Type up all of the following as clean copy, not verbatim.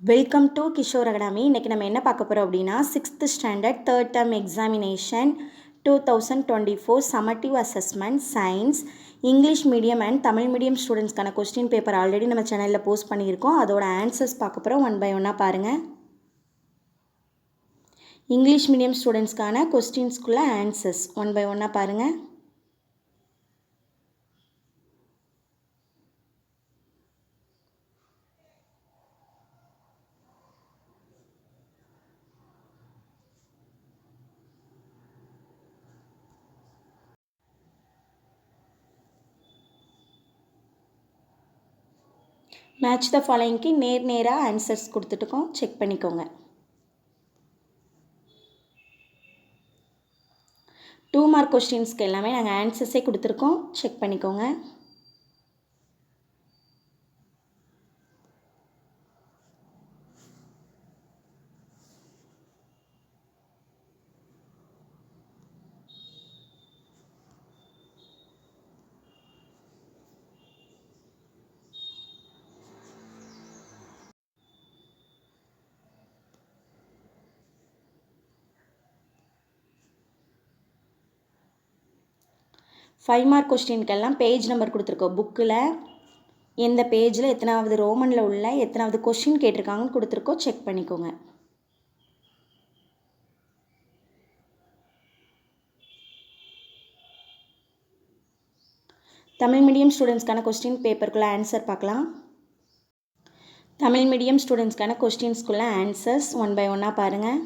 Welcome to Kishore academy. இன்றைக்கி நம்ம என்ன பார்க்க போகிறோம் அப்படின்னா 6th standard third term examination 2024 summative assessment science English medium and Tamil medium ஸ்டூடெண்ட்ஸ்க்கான கொஸ்டின் பேப்பர் ஆல்ரெடி நம்ம சேனலில் போஸ்ட் பண்ணியிருக்கோம். அதோட ஆன்சர்ஸ் பார்க்க போகிறோம். ஒன் பை ஒன்னாக பாருங்கள். இங்கிலீஷ் மீடியம் ஸ்டூடெண்ட்ஸ்க்கான கொஸ்டின்ஸ்குள்ளே ஆன்சர்ஸ் ஒன் பை ஒன்னாக பாருங்கள். மேட்ச் த ஃபாலோயிங்க்கு நேராக ஆன்சர்ஸ் கொடுத்துட்டுக்கோம், செக் பண்ணிக்கோங்க. 2 மார்க் கொஸ்டின்ஸ்க்கு எல்லாமே நாங்கள் ஆன்சர்ஸே கொடுத்துருக்கோம், செக் பண்ணிக்கோங்க. ஃபைவ் மார்க் கொஸ்டின்கெல்லாம் பேஜ் நம்பர் கொடுத்துருக்கோம். புக்கில் எந்த பேஜில் எத்தனாவது ரோமனில் உள்ள எத்தனாவது கொஸ்டின் கேட்டிருக்காங்கன்னு கொடுத்துருக்கோம், செக் பண்ணிக்கோங்க. தமிழ் மீடியம் ஸ்டூடெண்ட்ஸ்க்கான கொஸ்டின் பேப்பருக்குள்ளே ஆன்சர் பார்க்கலாம். தமிழ் மீடியம் ஸ்டூடெண்ட்ஸ்க்கான கொஸ்டின்ஸ்குள்ளே ஆன்சர்ஸ் ஒன் பை ஒன்னாக பாருங்கள்.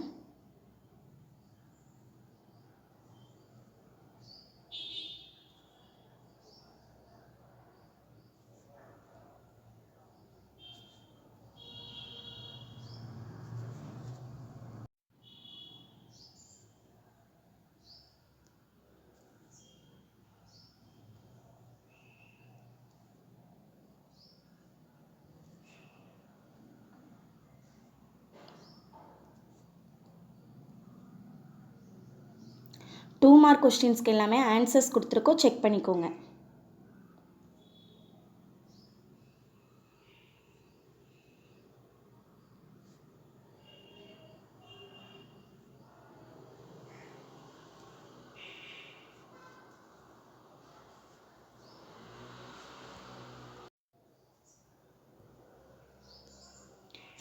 டூ மார்க் கொஸ்டின்ஸ்க்கு எல்லாமே ஆன்சர்ஸ் கொடுத்துருக்கோம், செக் பண்ணிக்கோங்க.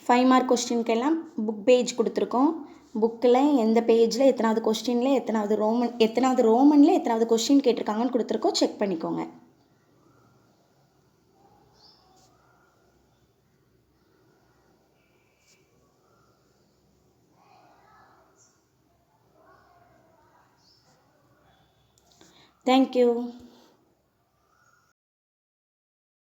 ஃபைவ் மார்க் கொஸ்டின்கெல்லாம் புக் பேஜ் கொடுத்துருக்கோம். புக்கில் எந்த பேஜில் எத்தனாவது கொஸ்டினில் எத்தனாவது ரோமனில் எத்தனாவது கொஸ்டின் கேட்டிருக்காங்கன்னு கொடுத்துருக்கோம், செக் பண்ணிக்கோங்க. தேங்க்யூ.